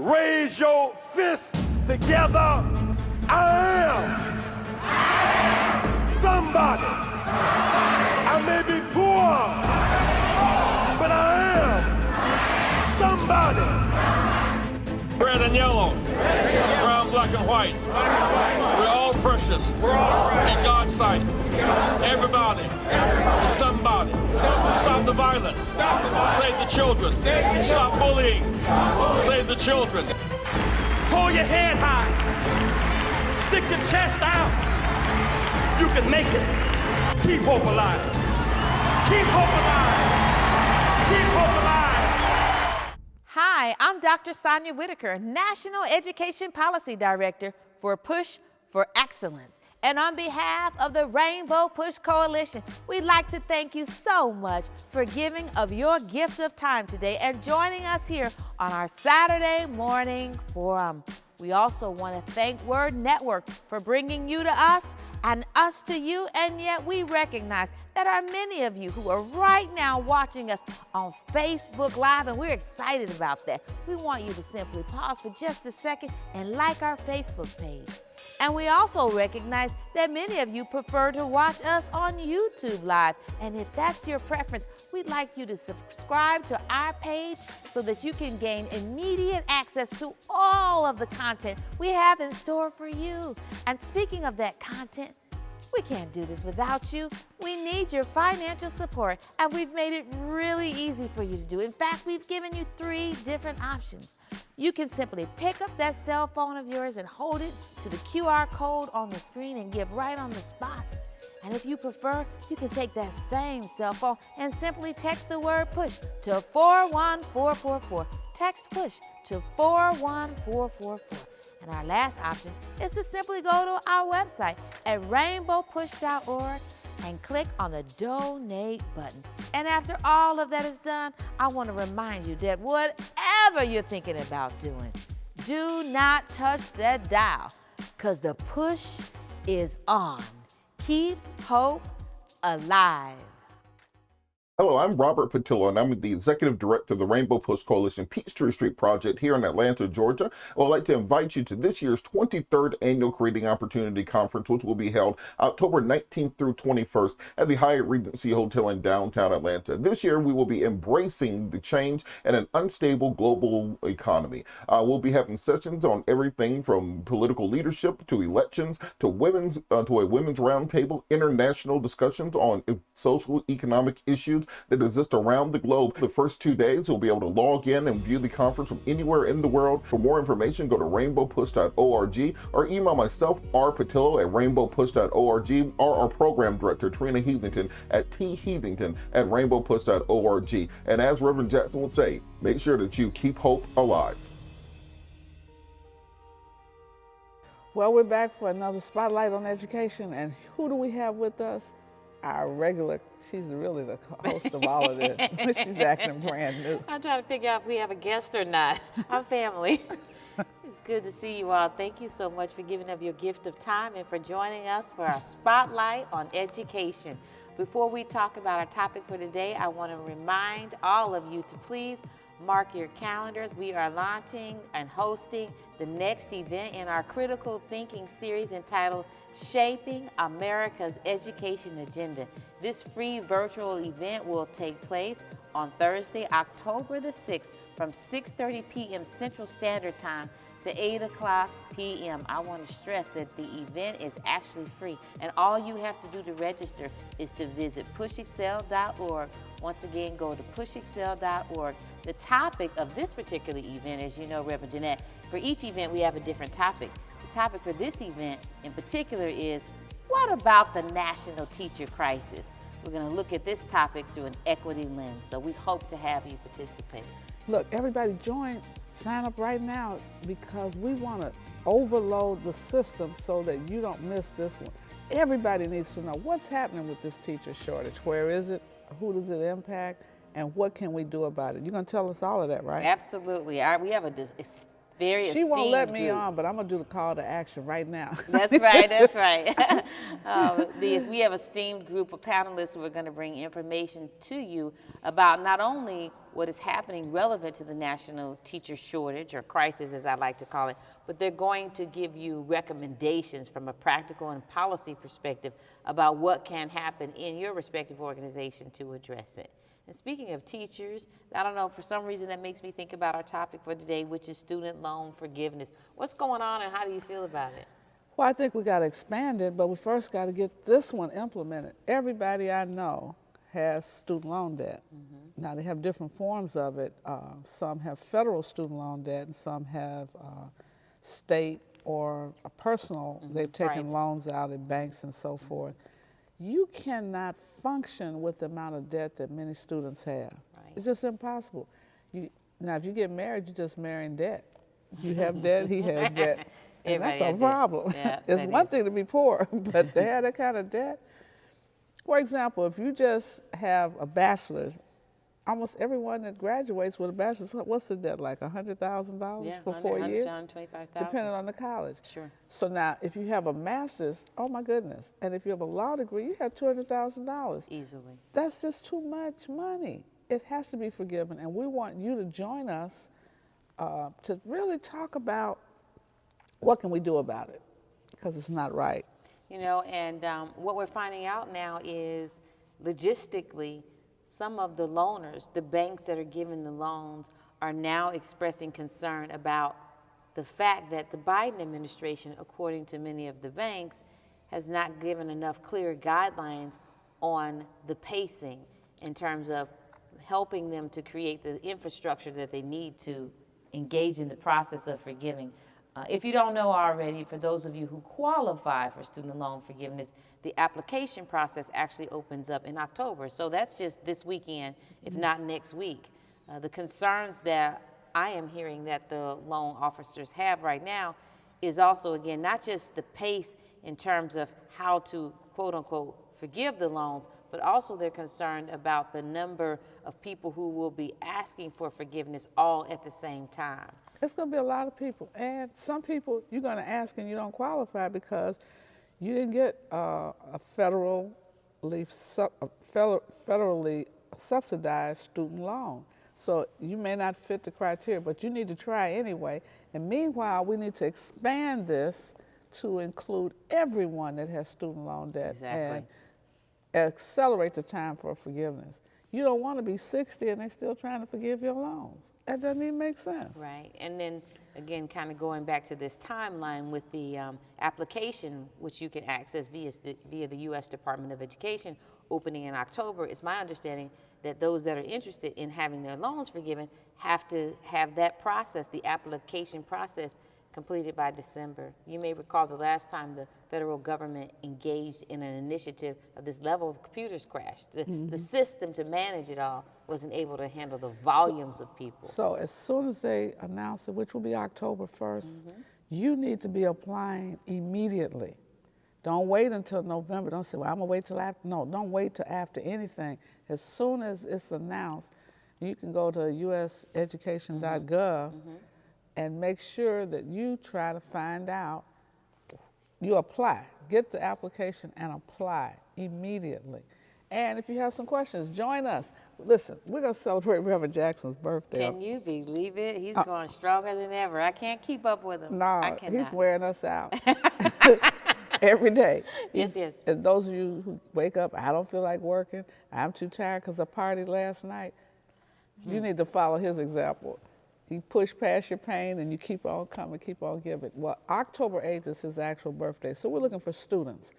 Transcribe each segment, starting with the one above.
Raise your fist together. I am somebody. I may be poor, but I am somebody. Red and yellow, brown, black, and white. We're all precious in God's sight. Everybody is somebody. Stop the violence. Save the children. Stop bullying. Save the children. Hold your head high. Stick your chest out. You can make it. Keep hope alive. Keep hope alive. Keep hope alive. Hi, I'm Dr. Sonia Whitaker, National Education Policy Director for Push for Excellence. And on behalf of the Rainbow Push Coalition, we'd like to thank you so much for giving of your gift of time today and joining us here on our Saturday morning forum. We also want to thank Word Network for bringing you to us and us to you, and yet we recognize that there are many of you who are right now watching us on Facebook Live, and we're excited about that. We want you to simply pause for just a second and like our Facebook page. And we also recognize that many of you prefer to watch us on YouTube Live. And if that's your preference, we'd like you to subscribe to our page so that you can gain immediate access to all of the content we have in store for you. And speaking of that content, we can't do this without you. We need your financial support, and we've made it really easy for you to do. In fact, we've given you 3 different options. You can simply pick up that cell phone of yours and hold it to the QR code on the screen and give right on the spot. And if you prefer, you can take that same cell phone and simply text the word PUSH to 41444. Text PUSH to 41444. And our last option is to simply go to our website at rainbowpush.org and click on the donate button. And after all of that is done, I want to remind you that whatever you're thinking about doing, do not touch that dial, because the push is on. Keep hope alive. Hello, I'm Robert Patillo, and I'm the Executive Director of the Rainbow Push Coalition Peachtree Street Project here in Atlanta, Georgia. I would like to invite you to this year's 23rd Annual Creating Opportunity Conference, which will be held October 19th through 21st at the Hyatt Regency Hotel in downtown Atlanta. This year, we will be embracing the change in an unstable global economy. We'll be having sessions on everything from political leadership to elections to a women's roundtable, international discussions on social economic issues that exist around the globe. The first 2 days, you'll be able to log in and view the conference from anywhere in the world. For more information, go to rainbowpush.org or email myself, R. Patillo, at rainbowpush.org, or our program director, Trina Heathington, at theheathington@rainbowpush.org. And as Reverend Jackson would say, make sure that you keep hope alive. Well, we're back for another Spotlight on Education, and who do we have with us? Our regular, she's really the host of all of this. She's acting brand new. I'm trying to figure out if we have a guest or not. I'm family. It's good to see you all. Thank you so much for giving up your gift of time and for joining us for our Spotlight on Education. Before we talk about our topic for today, I want to remind all of you to please mark your calendars. We are launching and hosting the next event in our Critical Thinking series entitled Shaping America's Education Agenda. This free virtual event will take place on Thursday, October the 6th from 6:30 p.m. Central Standard Time to 8 p.m. I want to stress that the event is actually free, and all you have to do to register is to visit pushexcel.org. Once again, go to pushexcel.org. The topic of this particular event, as you know, Reverend Jeanette, for each event we have a different topic. The topic for this event in particular is, what about the national teacher crisis? We're going to look at this topic through an equity lens, so we hope to have you participate. Look, everybody sign up right now, because we want to overload the system so that you don't miss this one. Everybody needs to know what's happening with this teacher shortage. Where is it? Who does it impact? And what can we do about it? You're going to tell us all of that, right? Absolutely. We have a very She won't let me group. on, but I'm going to do the call to action right now. That's right, that's right. We have a esteemed group of panelists who are going to bring information to you about not only what is happening relevant to the national teacher shortage, or crisis as I like to call it, but they're going to give you recommendations from a practical and policy perspective about what can happen in your respective organization to address it. And speaking of teachers, I don't know, for some reason that makes me think about our topic for today, which is student loan forgiveness. What's going on and how do you feel about it? Well, I think we got to expand it, but we first got to get this one implemented. Everybody I know has student loan debt. Now, they have different forms of it. Some have federal student loan debt, and some have state or a personal. They've taken loans out at banks and so forth. You cannot function with the amount of debt that many students have. Right. It's just impossible. Now, if you get married, you're just marrying debt. You have debt, he has debt. And that's a problem. Yeah, it's one thing to be poor, but to have that kind of debt. For example, if you just have a bachelor's, almost everyone that graduates with a bachelor's, what's the debt, like $100,000 for 4 years? Depending on the college. Sure. So now, if you have a master's, oh my goodness, and if you have a law degree, you have $200,000. Easily. That's just too much money. It has to be forgiven, and we want you to join us to really talk about what can we do about it, because it's not right. You know, and what we're finding out now is logistically, some of the loaners, the banks that are giving the loans, are now expressing concern about the fact that the Biden administration, according to many of the banks, has not given enough clear guidelines on the pacing in terms of helping them to create the infrastructure that they need to engage in the process of forgiving. If you don't know already, for those of you who qualify for student loan forgiveness, the application process actually opens up in October. So that's just this weekend, if not next week. The concerns that I am hearing that the loan officers have right now is also, again, not just the pace in terms of how to, quote unquote, forgive the loans, but also they're concerned about the number of people who will be asking for forgiveness all at the same time. It's going to be a lot of people, and some people you're going to ask and you don't qualify because you didn't get a federally subsidized student loan. So you may not fit the criteria, but you need to try anyway. And meanwhile, we need to expand this to include everyone that has student loan debt. Exactly. And accelerate the time for forgiveness. You don't want to be 60 and they're still trying to forgive your loans. That doesn't even make sense. Right, and then again, kind of going back to this timeline with the application, which you can access via the U.S. Department of Education, opening in October. It's my understanding that those that are interested in having their loans forgiven have to have that process, the application process, completed by December. You may recall the last time the federal government engaged in an initiative of this level of computers crashed. The system to manage it all wasn't able to handle the volumes of people. So as soon as they announce it, which will be October 1st, you need to be applying immediately. Don't wait until November. Don't say, well, I'm gonna wait till after. No, don't wait till after anything. As soon as it's announced, you can go to useducation.gov and make sure that you try to find out, you apply. Get the application and apply immediately. And if you have some questions, join us. Listen, we're going to celebrate Reverend Jackson's birthday. Can you believe it? He's going stronger than ever. I can't keep up with him. No, he's wearing us out every day. Yes, yes. And those of you who wake up, I don't feel like working, I'm too tired because I partied last night, you need to follow his example. You push past your pain and you keep on coming, keep on giving. Well, October 8th is his actual birthday, so we're looking for students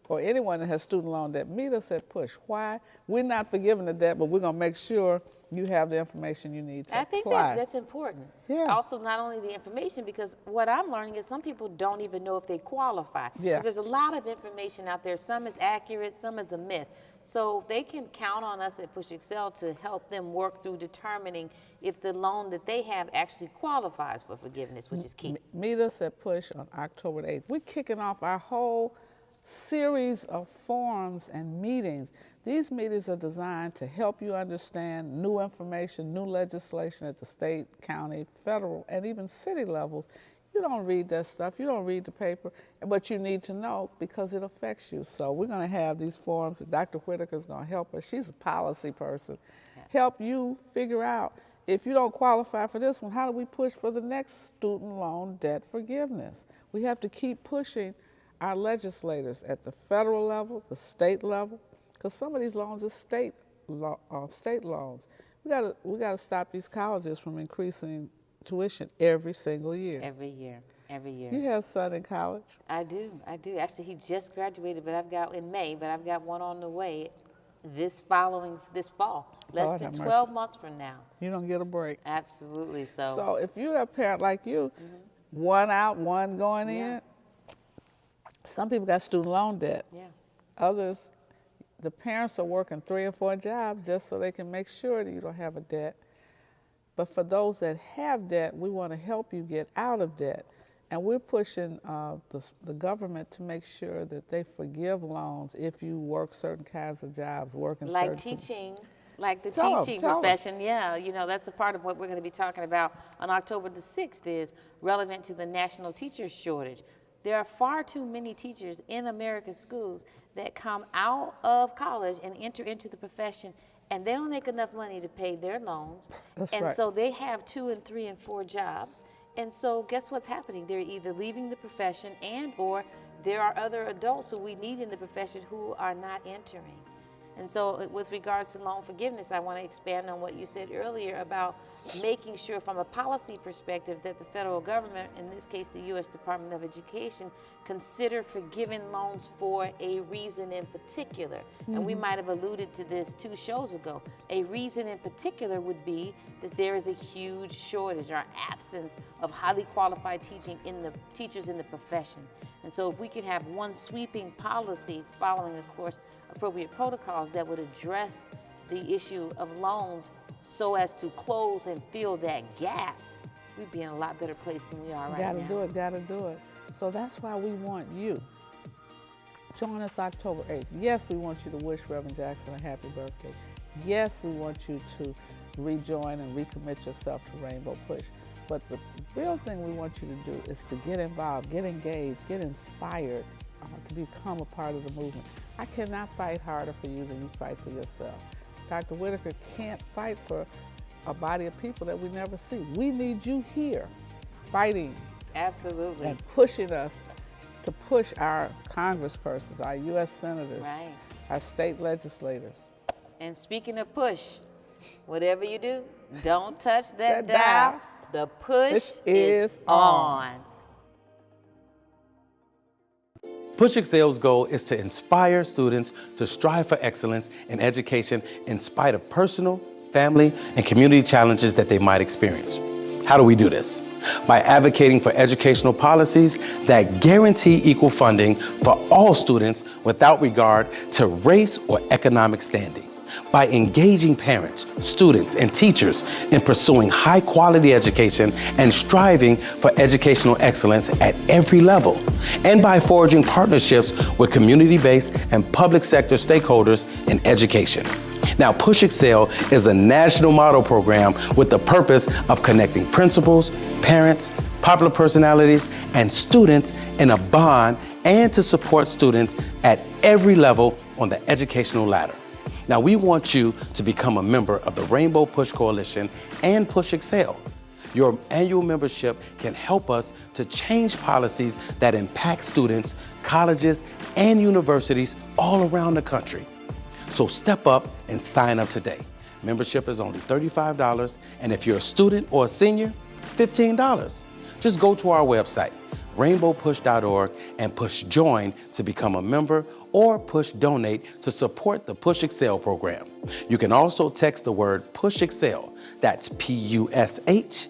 or anyone that has student loan debt. Meet us at PUSH. Why? We're not forgiving the debt, but we're going to make sure you have the information you need to I think apply. that's important. Yeah. Also, not only the information, because what I'm learning is some people don't even know if they qualify. Yeah. Because there's a lot of information out there. Some is accurate, some is a myth. So they can count on us at Push Excel to help them work through determining if the loan that they have actually qualifies for forgiveness, which is key. Meet us at PUSH on October 8th. We're kicking off our whole series of forums and meetings These meetings are designed to help you understand new information, new legislation at the state, county, federal, and even city levels. You don't read that stuff, you don't read the paper, but you need to know because it affects you. So we're going to have these forums. Dr. Whitaker is going to help us. She's a policy person. Help you figure out, if you don't qualify for this one, how do we push for the next student loan debt forgiveness? We have to keep pushing our legislators at the federal level, the state level, because some of these loans are state loans. We gotta stop these colleges from increasing tuition every single year. Every year. You have a son in college? I do. Actually, he just graduated, but I've got in May, but I've got one on the way this fall, less than 12 months from now. You don't get a break. Absolutely. So if you're a parent like you, one out, one going in, some people got student loan debt. Yeah. Others, the parents are working 3 and 4 jobs just so they can make sure that you don't have a debt. But for those that have debt, we want to help you get out of debt. And we're pushing the government to make sure that they forgive loans if you work certain kinds of jobs, like teaching, like the teaching profession. Yeah, you know, that's a part of what we're going to be talking about on October the 6th is relevant to the national teacher shortage. There are far too many teachers in America's schools that come out of college and enter into the profession, and they don't make enough money to pay their loans. So they have 2 and 3 and 4 jobs. And so guess what's happening? They're either leaving the profession or there are other adults who we need in the profession who are not entering. And so with regards to loan forgiveness, I want to expand on what you said earlier about making sure from a policy perspective that the federal government, in this case the U.S. Department of Education, consider forgiving loans for a reason in particular. And we might have alluded to this 2 shows ago. A reason in particular would be that there is a huge shortage or absence of highly qualified teachers in the profession. And so if we can have one sweeping policy following, of course, appropriate protocols that would address the issue of loans so as to close and fill that gap, we'd be in a lot better place than we are right now. Gotta do it. So that's why we want you. Join us October 8th. Yes, we want you to wish Reverend Jackson a happy birthday. Yes, we want you to rejoin and recommit yourself to Rainbow Push. But the real thing we want you to do is to get involved, get engaged, get inspired to become a part of the movement. I cannot fight harder for you than you fight for yourself. Dr. Whitaker can't fight for a body of people that we never see. We need you here fighting. Absolutely. And pushing us to push our congresspersons, our U.S. senators, our state legislators. And speaking of push, whatever you do, don't touch that dial. The push is on. Push Excel's goal is to inspire students to strive for excellence in education in spite of personal, family, and community challenges that they might experience. How do we do this? By advocating for educational policies that guarantee equal funding for all students without regard to race or economic standing. By engaging parents, students, and teachers in pursuing high-quality education and striving for educational excellence at every level. And by forging partnerships with community-based and public sector stakeholders in education. Now, Push Excel is a national model program with the purpose of connecting principals, parents, popular personalities, and students in a bond and to support students at every level on the educational ladder. Now, we want you to become a member of the Rainbow Push Coalition and Push Excel. Your annual membership can help us to change policies that impact students, colleges, and universities all around the country. So step up and sign up today. Membership is only $35, and if you're a student or a senior, $15. Just go to our website, rainbowpush.org, and push join to become a member or push donate to support the Push Excel program. You can also text the word Push Excel, that's PUSHEXCEL,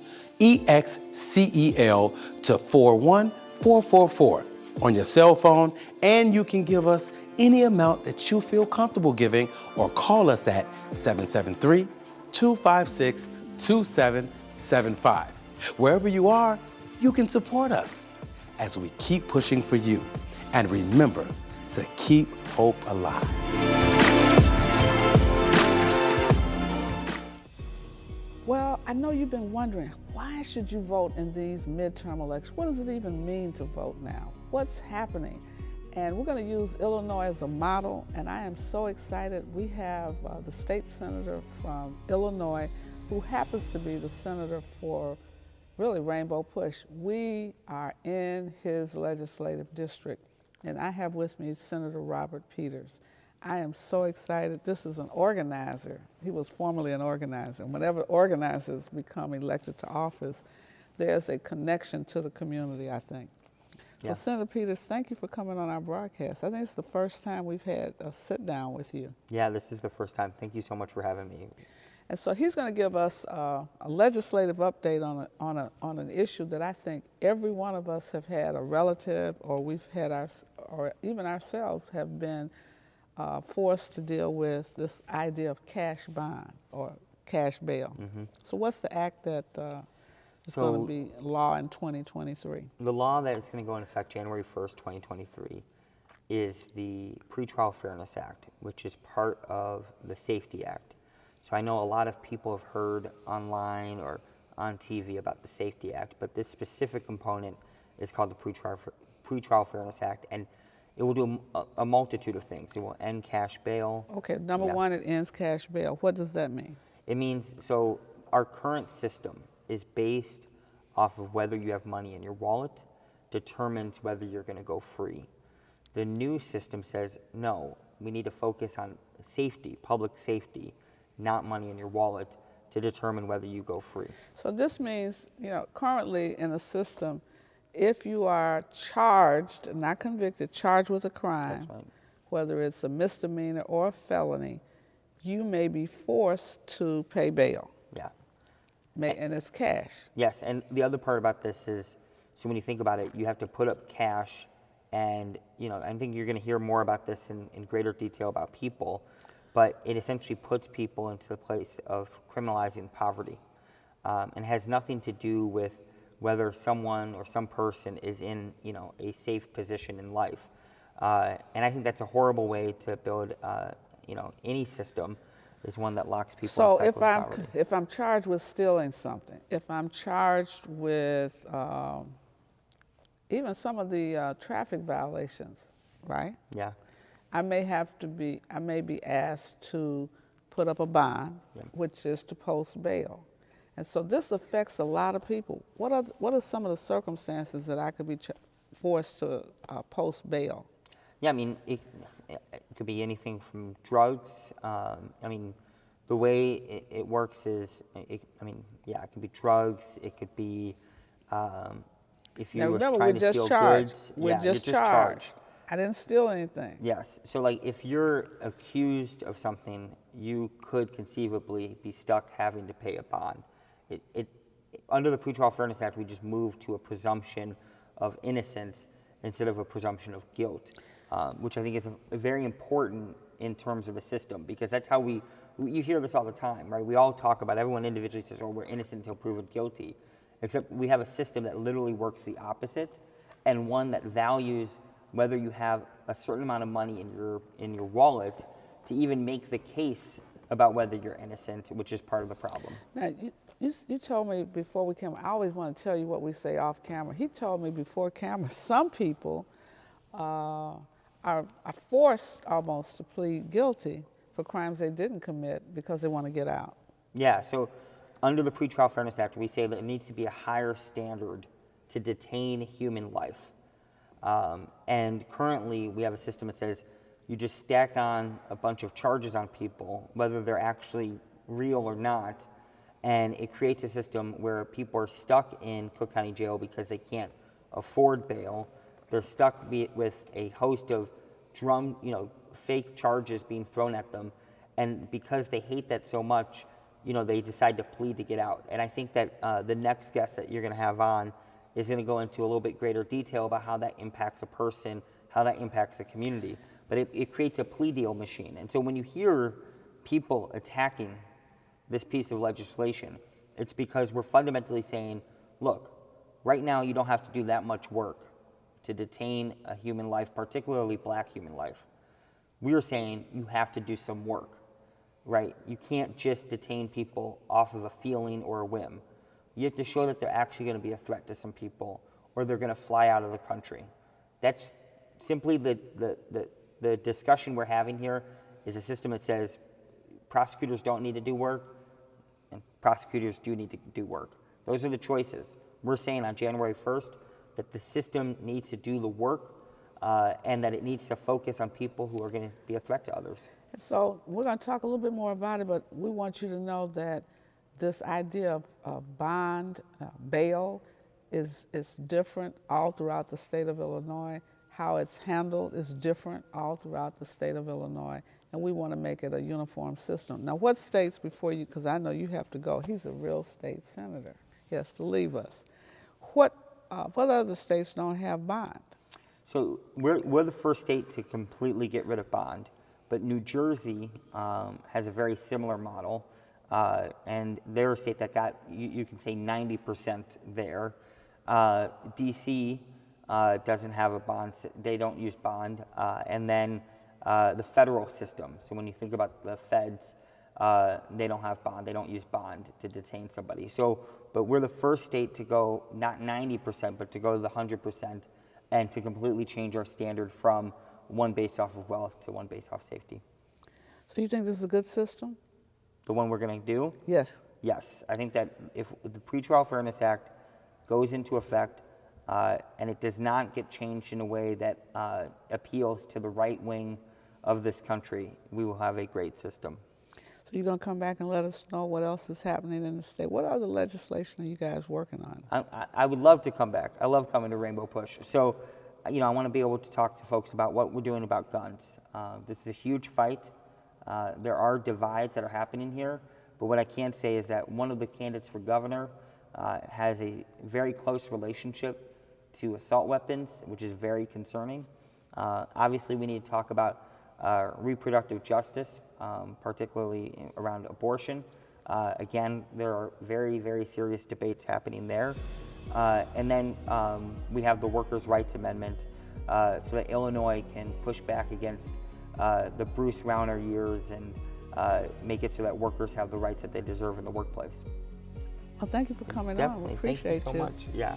to 41444 on your cell phone, and you can give us any amount that you feel comfortable giving or call us at 773-256-2775. Wherever you are, you can support us as we keep pushing for you. And remember to keep hope alive. I know you've been wondering, why should you vote in these midterm elections? What does it even mean to vote now? What's happening? And we're going to use Illinois as a model, and I am so excited. We have the state senator from Illinois, who happens to be the senator for really Rainbow Push. We are in his legislative district, and I have with me Senator Robert Peters. I am so excited. This is an organizer. He was formerly an organizer. Whenever organizers become elected to office, there's a connection to the community, I think. Yeah. So Senator Peters, thank you for coming on our broadcast. I think it's the first time we've had a sit down with you. Yeah, this is the first time. Thank you so much for having me. And so he's going to give us a legislative update on an issue that I think every one of us have had a relative, or we've had or even ourselves have been forced to deal with, this idea of cash bond or cash bail. So what's the act that is going to be law in 2023? The law that is going to go into effect January 1st, 2023 is the Pretrial Fairness Act, which is part of the Safety Act. So I know a lot of people have heard online or on TV about the Safety Act, but this specific component is called the Pretrial Fairness Act, and it will do a multitude of things. It will end cash bail. Okay, number one, it ends cash bail. What does that mean? It means, so our current system is based off of whether you have money in your wallet, determines whether you're going to go free. The new system says, no, we need to focus on safety, public safety, not money in your wallet, to determine whether you go free. So this means, currently in the system, if you are charged, not convicted, charged with a crime, Right. whether it's a misdemeanor or a felony, you may be forced to pay bail. Yeah. And it's cash. Yes, and the other part about this is, so when you think about it, you have to put up cash, and I think you're going to hear more about this in greater detail about people, but it essentially puts people into the place of criminalizing poverty, and has nothing to do with whether someone or some person is in a safe position in life, and I think that's a horrible way to build any system, is one that locks people So in poverty. if I'm charged with stealing something, if I'm charged with even some of the traffic violations, right? Yeah. I may be asked to put up a bond, which is to post bail. And so this affects a lot of people. What are some of the circumstances that I could be forced to post bail? Yeah, I mean, it could be anything from drugs. I mean, the way it works is, it could be drugs. It could be if you were trying to steal goods. We're just charged. I didn't steal anything. Yes. So, like, if you're accused of something, you could conceivably be stuck having to pay a bond. Under the Pretrial Fairness Act, we just moved to a presumption of innocence instead of a presumption of guilt, which I think is very important in terms of the system, because that's how you hear this all the time, right? We all talk about, everyone individually says, oh, we're innocent until proven guilty, except we have a system that literally works the opposite, and one that values whether you have a certain amount of money in your wallet to even make the case about whether you're innocent, which is part of the problem. Now, you told me before we came, I always want to tell you what we say off camera. He told me before camera, some people are forced almost to plead guilty for crimes they didn't commit because they want to get out. Yeah, so under the Pretrial Fairness Act, we say that it needs to be a higher standard to detain human life. And currently, we have a system that says you just stack on a bunch of charges on people, whether they're actually real or not, and it creates a system where people are stuck in Cook County Jail because they can't afford bail. They're stuck with a host of fake charges being thrown at them, and because they hate that so much, they decide to plead to get out. And I think that the next guest that you're going to have on is going to go into a little bit greater detail about how that impacts a person, how that impacts the community. But it creates a plea deal machine. And so when you hear people attacking this piece of legislation, it's because we're fundamentally saying, look, right now you don't have to do that much work to detain a human life, particularly black human life. We are saying you have to do some work. right? You can't just detain people off of a feeling or a whim. You have to show that they're actually going to be a threat to some people, or they're going to fly out of the country. That's simply the discussion we're having here is a system that says prosecutors don't need to do work, and prosecutors do need to do work. Those are the choices. We're saying on January 1st that the system needs to do the work and that it needs to focus on people who are going to be a threat to others. So we're going to talk a little bit more about it, but we want you to know that this idea of bond, bail, is different all throughout the state of Illinois. How it's handled is different all throughout the state of Illinois, and we want to make it a uniform system. Now, what states before you, because I know you have to go, he's a real state senator. He has to leave us. What other states don't have bond? So we're the first state to completely get rid of bond, but New Jersey has a very similar model, and they're a state that got, you can say 90% there. DC doesn't have a bond, they don't use bond, and then the federal system. So when you think about the feds, they don't have bond, they don't use bond to detain somebody. So, but we're the first state to go, not 90%, but to go to the 100% and to completely change our standard from one based off of wealth to one based off safety. So you think this is a good system? The one we're going to do? Yes. Yes. I think that if the Pretrial Fairness Act goes into effect and it does not get changed in a way that appeals to the right wing of this country, we will have a great system. So you're going to come back and let us know what else is happening in the state. What other legislation are you guys working on? I would love to come back. I love coming to Rainbow Push. So, you know, I want to be able to talk to folks about what we're doing about guns. This is a huge fight. There are divides that are happening here, but what I can say is that one of the candidates for governor has a very close relationship to assault weapons, which is very concerning. Obviously, we need to talk about reproductive justice, particularly around abortion. Again, there are very, very serious debates happening there. And then we have the Workers' Rights Amendment so that Illinois can push back against the Bruce Rauner years and make it so that workers have the rights that they deserve in the workplace. Well, thank you for coming Definitely. on. We appreciate Thank you so much. Yeah.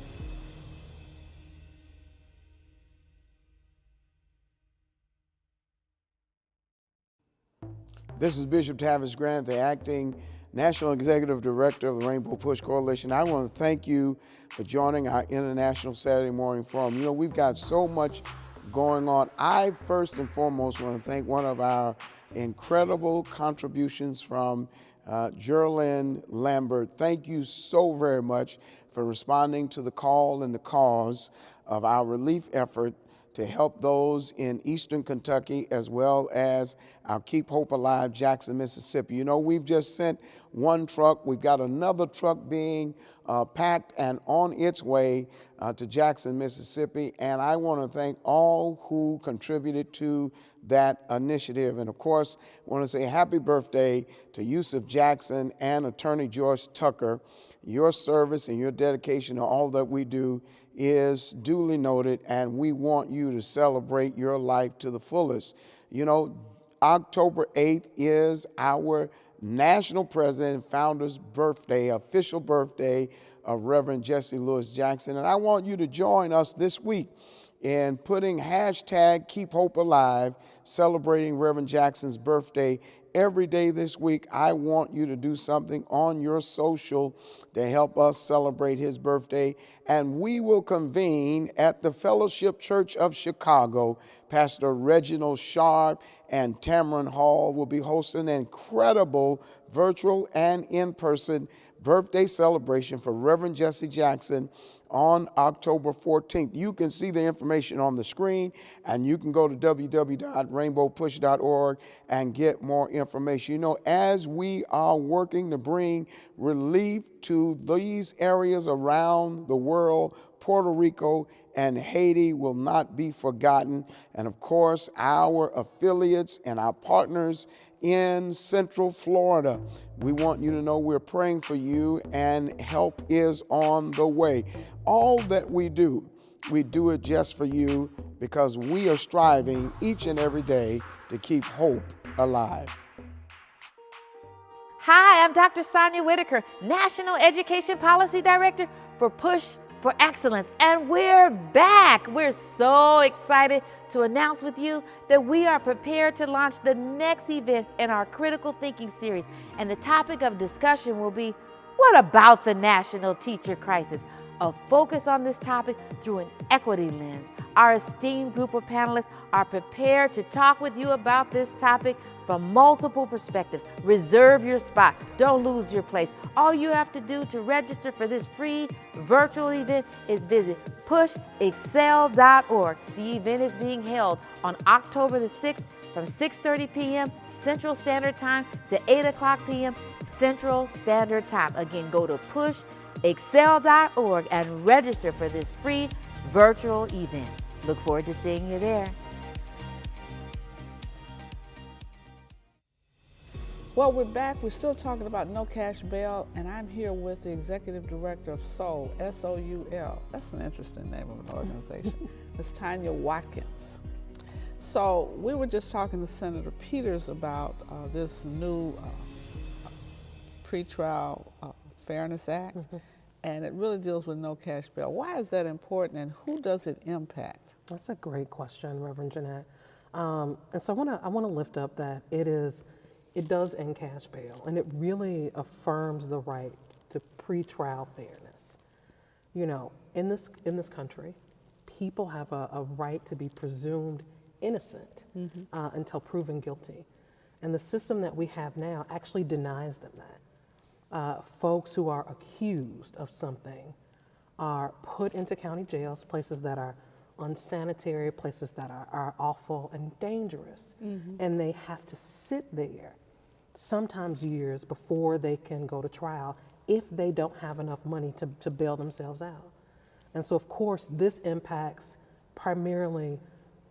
This is Bishop Tavis Grant, the acting National Executive Director of the Rainbow Push Coalition. I want to thank you for joining our International Saturday Morning Forum. You know, we've got so much going on. I first and foremost want to thank one of our incredible contributions from Jerlyn Lambert. Thank you so very much for responding to the call and the cause of our relief effort to help those in Eastern Kentucky, as well as our Keep Hope Alive Jackson, Mississippi. You know, we've just sent one truck. We've got another truck being packed and on its way to Jackson, Mississippi. And I want to thank all who contributed to that initiative. And of course, I want to say happy birthday to Yusuf Jackson and Attorney Joyce Tucker. Your service and your dedication to all that we do is duly noted, and we want you to celebrate your life to the fullest. You know, October 8th is our national president and founder's birthday, official birthday of Reverend Jesse Lewis Jackson. And I want you to join us this week in putting hashtag Keep Hope Alive, celebrating Reverend Jackson's birthday. Every day this week, I want you to do something on your social to help us celebrate his birthday. And we will convene at the Fellowship Church of Chicago. Pastor Reginald Sharp and Tamron Hall will be hosting an incredible virtual and in-person birthday celebration for Reverend Jesse Jackson on October 14th. You can see the information on the screen, and you can go to www.rainbowpush.org and get more information. You know, as we are working to bring relief to these areas around the world, Puerto Rico and Haiti will not be forgotten. And of course, our affiliates and our partners in Central Florida, we want you to know we're praying for you and help is on the way. All that we do it just for you because we are striving each and every day to keep hope alive. Hi, I'm Dr. Sonia Whitaker, National Education Policy Director for Push for Excellence, and we're back. We're so excited to announce with you that we are prepared to launch the next event in our Critical Thinking series, and the topic of discussion will be, what about the national teacher crisis? A focus on this topic through an equity lens. Our esteemed group of panelists are prepared to talk with you about this topic from multiple perspectives. Reserve your spot. Don't lose your place. All you have to do to register for this free virtual event is visit pushexcel.org. The event is being held on October the 6th from 6:30 p.m. Central Standard Time to 8 o'clock p.m. Central Standard Time. Again, go to pushexcel.org and register for this free virtual event. Look forward to seeing you there. Well, we're back. We're still talking about no cash bail, and I'm here with the executive director of SOUL, S-O-U-L. That's an interesting name of an organization. It's Tanya Watkins. So we were just talking to Senator Peters about this new pretrial Fairness Act, and it really deals with no cash bail. Why is that important, and who does it impact? That's a great question, Reverend Jeanette. And so I want to lift up that it does end cash bail, and it really affirms the right to pretrial fairness. You know, in this country, people have a right to be presumed innocent until proven guilty. And the system that we have now actually denies them that. Folks who are accused of something are put into county jails, places that are unsanitary, places that are awful and dangerous. And they have to sit there sometimes years before they can go to trial if they don't have enough money to bail themselves out. And so, of course, this impacts primarily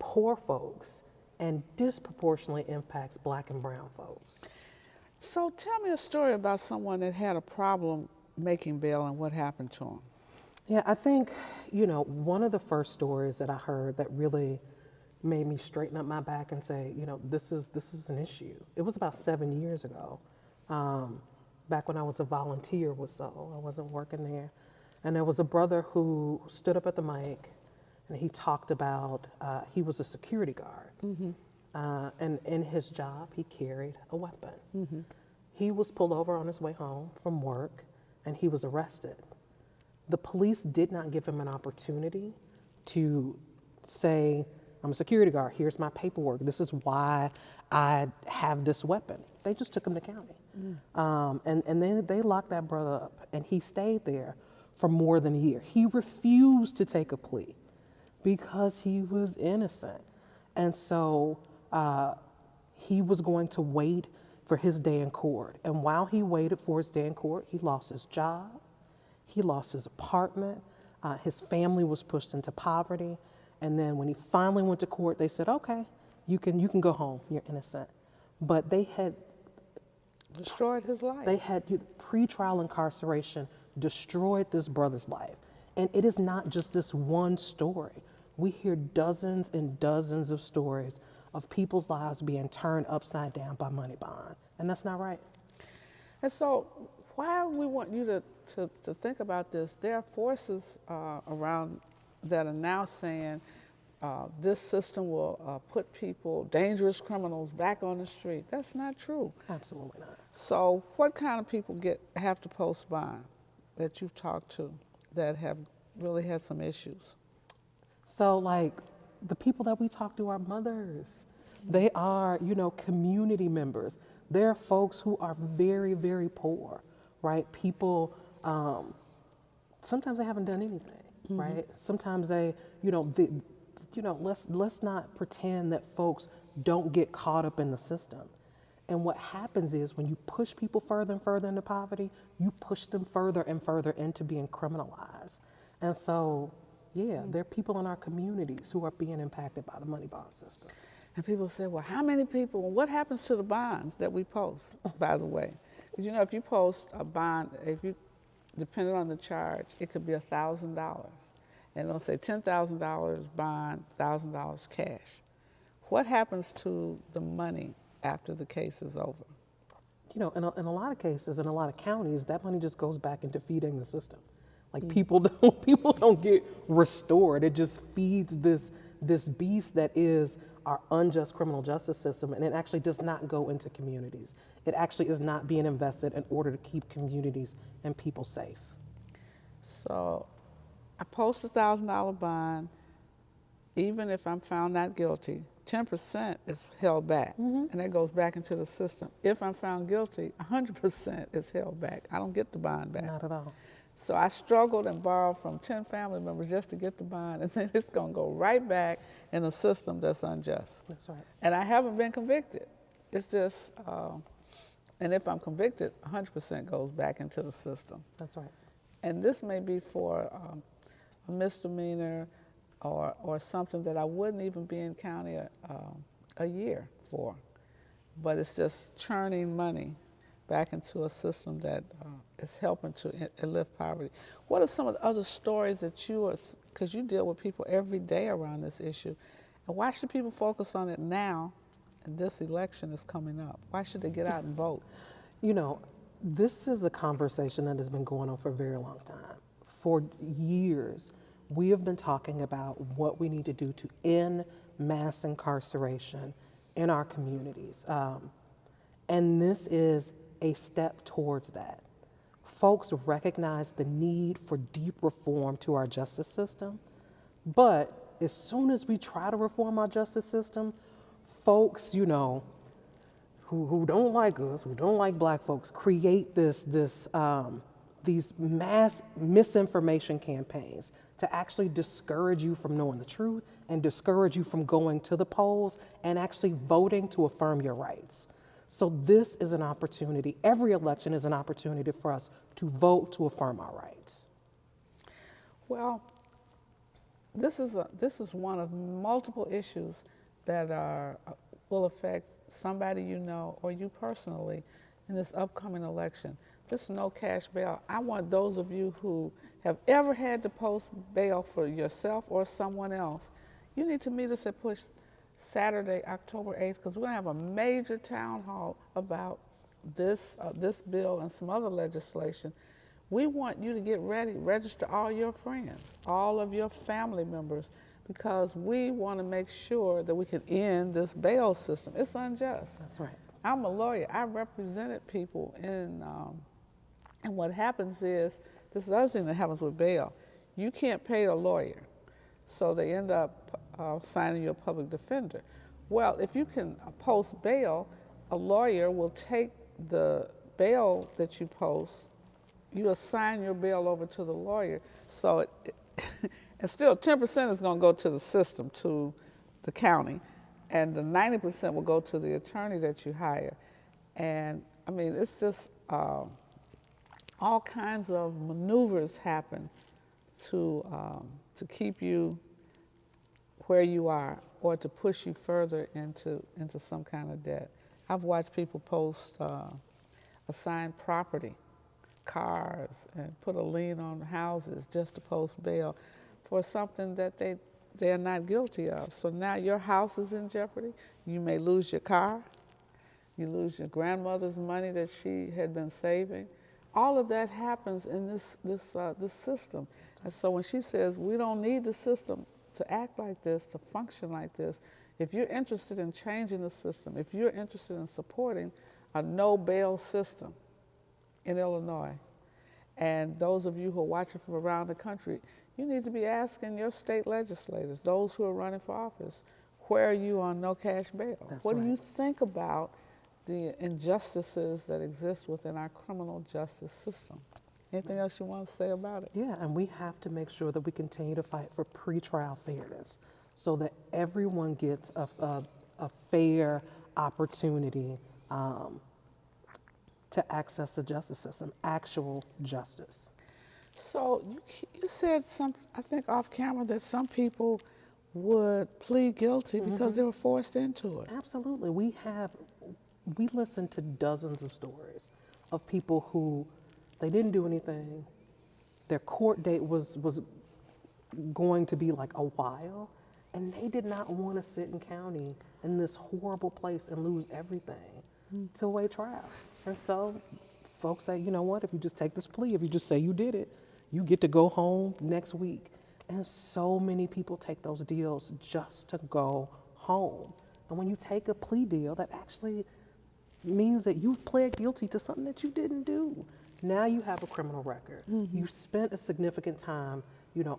poor folks and disproportionately impacts Black and brown folks. So tell me a story about someone that had a problem making bail and what happened to them. Yeah, I think, you know, one of the first stories that I heard that really made me straighten up my back and say, you know, this is an issue. It was about 7 years ago, back when I was a volunteer with SOUL. I wasn't working there. And there was a brother who stood up at the mic and he talked about, he was a security guard. And in his job, he carried a weapon. He was pulled over on his way home from work and he was arrested. The police did not give him an opportunity to say, I'm a security guard, here's my paperwork, this is why I have this weapon. They just took him to county. And then they locked that brother up and he stayed there for more than a year. He refused to take a plea because he was innocent. And so he was going to wait for his day in court. And while he waited for his day in court, he lost his job, he lost his apartment, his family was pushed into poverty. And then when he finally went to court, they said, okay, you can go home, you're innocent. But they had Destroyed his life. They had pretrial incarceration destroyed this brother's life. And it is not just this one story. We hear dozens and dozens of stories of people's lives being turned upside down by money bond. And that's not right. And so why we want you to think about this, there are forces around that are now saying this system will put people, dangerous criminals, back on the street. That's not true. Absolutely not. So what kind of people have to post bond that you've talked to that have really had some issues? So like the people that we talk to are mothers. They are, you know, community members. There are folks who are very, very poor, right? People, sometimes they haven't done anything, right? Sometimes they, let's not pretend that folks don't get caught up in the system. And what happens is when you push people further and further into poverty, you push them further and further into being criminalized. And so, yeah, there are people in our communities who are being impacted by the money bond system. And people say, well, how many people, what happens to the bonds that we post, by the way? Because, if you post a bond, depending on the charge, it could be $1,000. And they'll say $10,000 bond, $1,000 cash. What happens to the money after the case is over? in a lot of cases, in a lot of counties, that money just goes back into feeding the system. Like people don't get restored. It just feeds this beast that is our unjust criminal justice system, and it actually does not go into communities. It actually is not being invested in order to keep communities and people safe. So I post $1,000 bond. Even if I'm found not guilty, 10% is held back, and that goes back into the system. If I'm found guilty, 100% is held back. I don't get the bond back. Not at all. So I struggled and borrowed from 10 family members just to get the bond, and then it's going to go right back in a system that's unjust. That's right. And I haven't been convicted. It's just, and if I'm convicted, 100% goes back into the system. That's right. And this may be for a misdemeanor or something that I wouldn't even be in county a year for. But it's just churning money back into a system that is helping to lift poverty. What are some of the other stories that because you deal with people every day around this issue, and why should people focus on it now, and this election is coming up? Why should they get out and vote? This is a conversation that has been going on for a very long time. For years, we have been talking about what we need to do to end mass incarceration in our communities. And this is a step towards that. Folks recognize the need for deep reform to our justice system, but as soon as we try to reform our justice system, folks, who don't like us, who don't like Black folks, create these mass misinformation campaigns to actually discourage you from knowing the truth and discourage you from going to the polls and actually voting to affirm your rights. So this is an opportunity. Every election is an opportunity for us to vote to affirm our rights. Well, this is one of multiple issues that will affect somebody you know or you personally in this upcoming election. This no cash bail. I want those of you who have ever had to post bail for yourself or someone else, you need to meet us at Push Saturday, October 8th, because we're going to have a major town hall about this bill and some other legislation. We want you to get ready, register all your friends, all of your family members, because we want to make sure that we can end this bail system. It's unjust. That's right. I'm a lawyer. I represented people and what happens is, this is the other thing that happens with bail. You can't pay a lawyer, so they end up signing you a public defender. Well, if you can post bail, a lawyer will take the bail that you post, you assign your bail over to the lawyer, so and still 10% is going to go to the system, to the county, and the 90% will go to the attorney that you hire. And I mean, it's just all kinds of maneuvers happen to keep you where you are or to push you further into some kind of debt. I've watched people post assigned property, cars, and put a lien on houses just to post bail for something that they are not guilty of. So now your house is in jeopardy. You may lose your car. You lose your grandmother's money that she had been saving. All of that happens in this system. And so when she says we don't need the system to act like this, to function like this, if you're interested in changing the system, if you're interested in supporting a no bail system in Illinois, and those of you who are watching from around the country, you need to be asking your state legislators, those who are running for office, where are you on no cash bail? What do you think about the injustices that exist within our criminal justice system? Anything else you want to say about it? Yeah, and we have to make sure that we continue to fight for pretrial fairness so that everyone gets a fair opportunity to access the justice system, actual justice. So you said I think off camera, that some people would plead guilty because they were forced into it. Absolutely. We listened to dozens of stories of people who they didn't do anything. Their court date was going to be like a while, and they did not want to sit in county in this horrible place and lose everything to await trial. And so folks say, you know what, if you just take this plea, if you just say you did it, you get to go home next week. And so many people take those deals just to go home. And when you take a plea deal, that actually means that you pled guilty to something that you didn't do. Now you have a criminal record. You spent a significant time,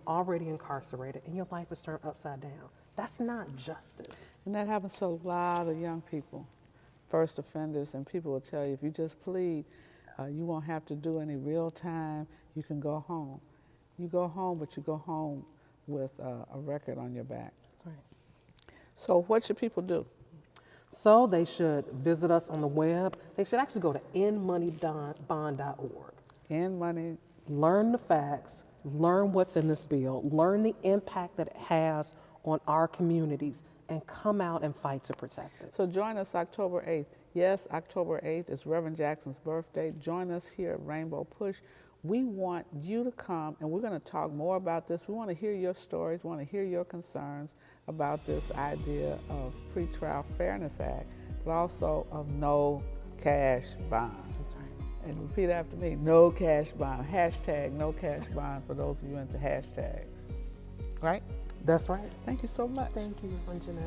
already incarcerated, and your life is turned upside down. That's not justice. And that happens to a lot of young people, first offenders, and people will tell you if you just plead, you won't have to do any real time, you can go home. You go home, but you go home with a record on your back. That's right. So what should people do? So they should visit us on the web. They should actually go to endmoneybond.org. End money. Learn the facts, learn what's in this bill, learn the impact that it has on our communities, and come out and fight to protect it. So join us October 8th. Yes, October 8th is Reverend Jackson's birthday. Join us here at Rainbow Push. We want you to come, and we're going to talk more about this. We want to hear your stories, we want to hear your concerns about this idea of Pretrial Fairness Act, but also of no cash bond. That's right. And repeat after me, no cash bond. Hashtag no cash bond for those of you into hashtags. Right? That's right. Thank you so much. Thank you, Jeanette.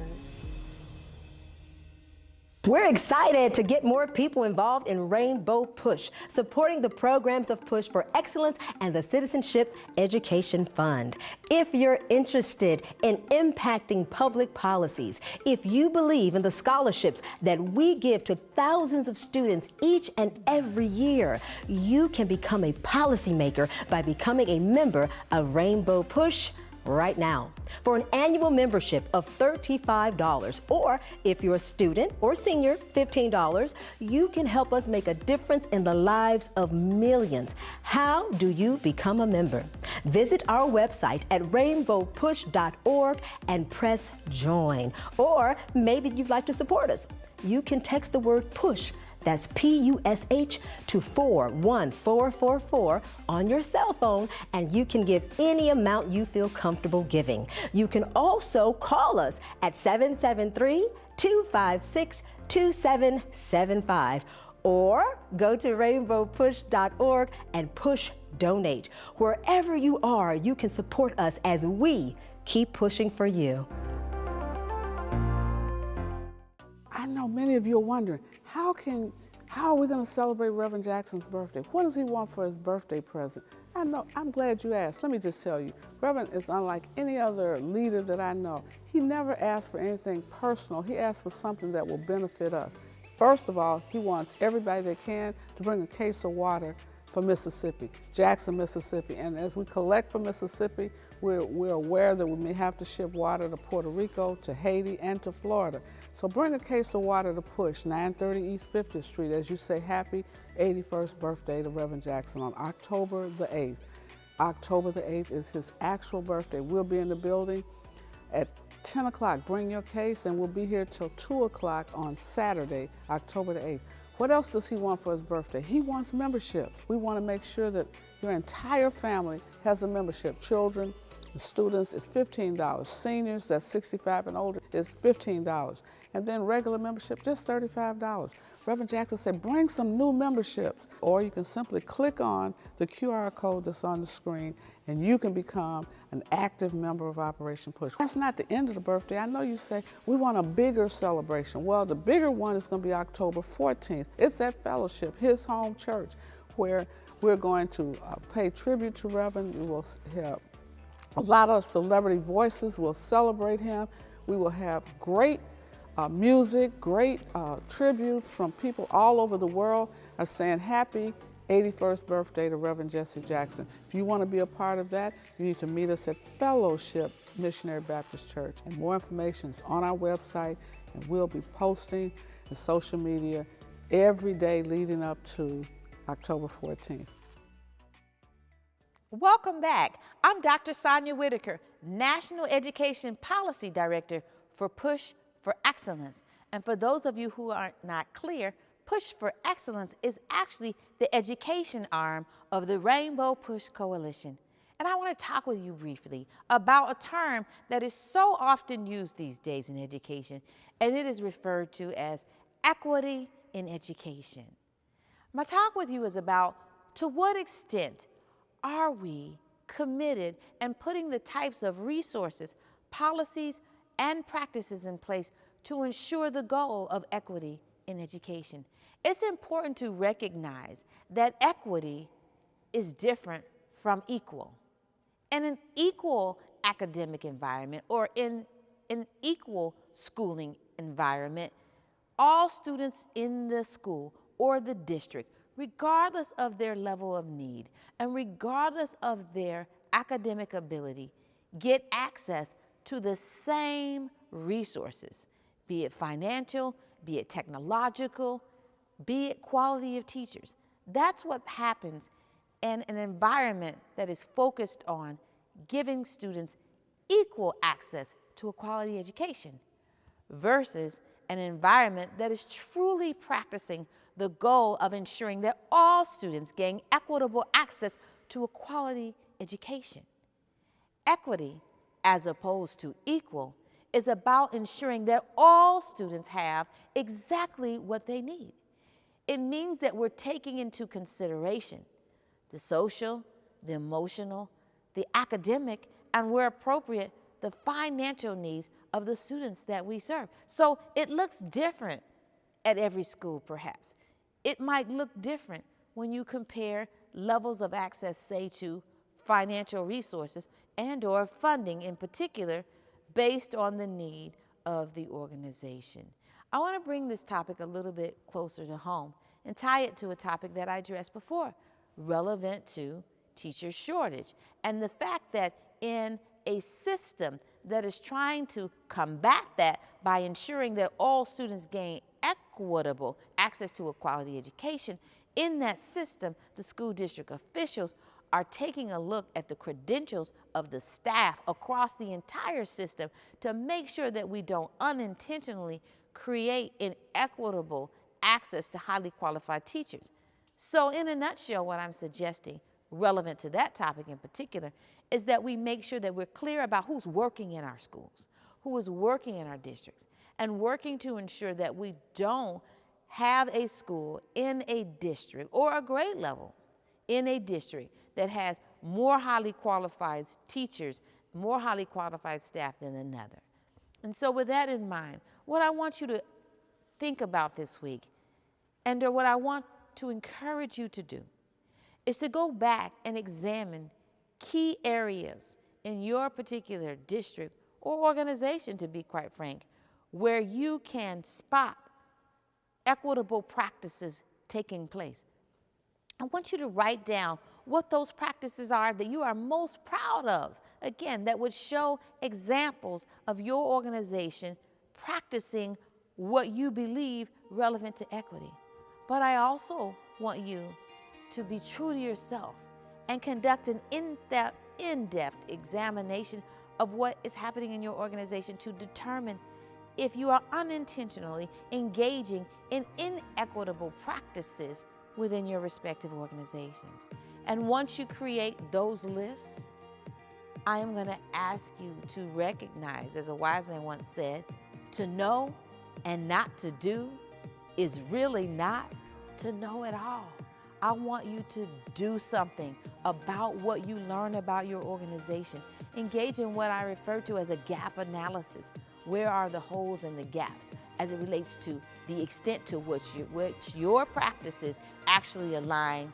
We're excited to get more people involved in Rainbow Push, supporting the programs of Push for Excellence and the Citizenship Education Fund. If you're interested in impacting public policies, if you believe in the scholarships that we give to thousands of students each and every year, you can become a policymaker by becoming a member of Rainbow Push right now. For an annual membership of $35, or if you're a student or senior, $15, you can help us make a difference in the lives of millions. How do you become a member? Visit our website at rainbowpush.org and press join. Or maybe you'd like to support us. You can text the word PUSH, that's PUSH, to 41444 on your cell phone, and you can give any amount you feel comfortable giving. You can also call us at 773-256-2775, or go to rainbowpush.org and push donate. Wherever you are, you can support us as we keep pushing for you. I know many of you are wondering, how are we going to celebrate Reverend Jackson's birthday? What does he want for his birthday present? I know, I'm glad you asked. Let me just tell you, Reverend is unlike any other leader that I know. He never asks for anything personal. He asks for something that will benefit us. First of all, he wants everybody that can to bring a case of water for Mississippi, Jackson, Mississippi. And as we collect for Mississippi, we're aware that we may have to ship water to Puerto Rico, to Haiti, and to Florida. So bring a case of water to Push, 930 East 50th Street, as you say happy 81st birthday to Reverend Jackson on October the 8th. October the 8th is his actual birthday. We'll be in the building at 10 o'clock. Bring your case, and we'll be here till 2 o'clock on Saturday, October the 8th. What else does he want for his birthday? He wants memberships. We want to make sure that your entire family has a membership. Children, students, it's $15. Seniors, that's 65 and older, is $15. And then regular membership, just $35. Reverend Jackson said, bring some new memberships. Or you can simply click on the QR code that's on the screen, and you can become an active member of Operation Push. That's not the end of the birthday. I know you say, we want a bigger celebration. Well, the bigger one is going to be October 14th. It's at Fellowship, his home church, where we're going to pay tribute to Reverend. We will have a lot of celebrity voices. We'll celebrate him. We will have great music, great tributes from people all over the world are saying happy 81st birthday to Reverend Jesse Jackson. If you want to be a part of that, you need to meet us at Fellowship Missionary Baptist Church. And more information is on our website, and we'll be posting in social media every day leading up to October 14th. Welcome back. I'm Dr. Sonia Whitaker, National Education Policy Director for Push for Excellence. And for those of you who are not clear, Push for Excellence is actually the education arm of the Rainbow Push Coalition. And I want to talk with you briefly about a term that is so often used these days in education, and it is referred to as equity in education. My talk with you is about to what extent are we committed and putting the types of resources, policies, and practices in place to ensure the goal of equity in education. It's important to recognize that equity is different from equal. In an equal academic environment or in an equal schooling environment, all students in the school or the district, regardless of their level of need and regardless of their academic ability, get access to the same resources, be it financial, be it technological, be it quality of teachers. That's what happens in an environment that is focused on giving students equal access to a quality education versus an environment that is truly practicing the goal of ensuring that all students gain equitable access to a quality education. Equity, as opposed to equal, is about ensuring that all students have exactly what they need. It means that we're taking into consideration the social, the emotional, the academic, and where appropriate, the financial needs of the students that we serve. So it looks different at every school, perhaps. It might look different when you compare levels of access, say, to financial resources and or funding in particular based on the need of the organization. I want to bring this topic a little bit closer to home and tie it to a topic that I addressed before, relevant to teacher shortage, and the fact that in a system that is trying to combat that by ensuring that all students gain equitable access to a quality education, in that system, the school district officials are taking a look at the credentials of the staff across the entire system to make sure that we don't unintentionally create inequitable access to highly qualified teachers. So in a nutshell, what I'm suggesting, relevant to that topic in particular, is that we make sure that we're clear about who's working in our schools, who is working in our districts, and working to ensure that we don't have a school in a district or a grade level in a district that has more highly qualified teachers, more highly qualified staff than another. And so with that in mind, what I want you to think about this week, and what I want to encourage you to do, is to go back and examine key areas in your particular district or organization, to be quite frank, where you can spot equitable practices taking place. I want you to write down what those practices are that you are most proud of. Again, that would show examples of your organization practicing what you believe relevant to equity. But I also want you to be true to yourself and conduct an in-depth examination of what is happening in your organization to determine if you are unintentionally engaging in inequitable practices within your respective organizations. And once you create those lists, I am going to ask you to recognize, as a wise man once said, to know and not to do is really not to know at all. I want you to do something about what you learn about your organization. Engage in what I refer to as a gap analysis. Where are the holes and the gaps as it relates to the extent to which your practices actually align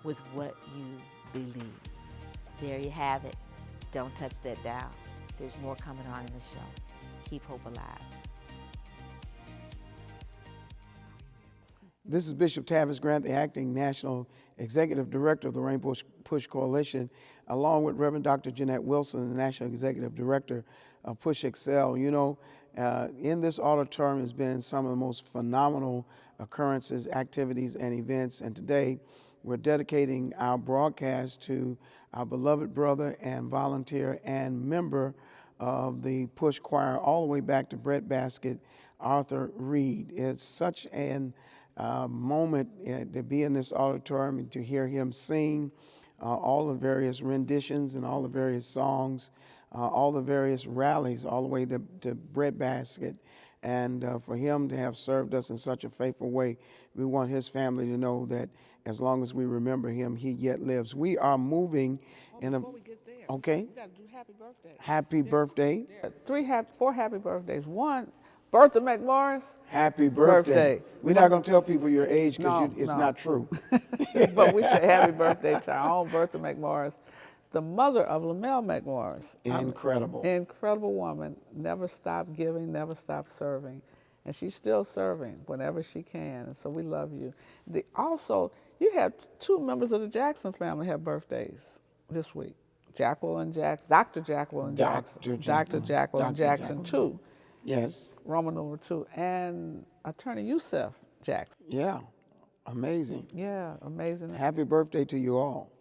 with what you believe? There you have it. Don't touch that dial. There's more coming on in the show. Keep hope alive. This is Bishop Tavis Grant, the Acting National Executive Director of the Rainbow Push Coalition, along with Reverend Dr. Jeanette Wilson, the National Executive Director of Push Excel. You know, in this auditorium has been some of the most phenomenal occurrences, activities, and events. And today, we're dedicating our broadcast to our beloved brother and volunteer and member of the Push Choir all the way back to breadbasket, Arthur Reed. It's such an moment to be in this auditorium and to hear him sing all the various renditions and all the various songs, all the various rallies, all the way to breadbasket. And for him to have served us in such a faithful way, we want his family to know that as long as we remember him, he yet lives. We are moving in a. Before we get there, Okay. we got to do happy birthday. Happy birthday. Four happy birthdays. One, Bertha McMorris. Happy birthday. We're not going to tell people your age because No, it's no. not true. But we say happy birthday to our own Bertha McMorris, the mother of Lamel McMorris. Incredible. Incredible woman. Never stopped giving, never stopped serving. And she's still serving whenever she can. And so we love you. Also, you had two members of the Jackson family have birthdays this week. Jacqueline Jackson, Dr. Jacqueline Jackson. Dr. Jacqueline Jackson, too. Yes. Roman numeral 2. And Attorney Yusef Jackson. Yeah. Amazing. Yeah, amazing. Happy birthday to you all.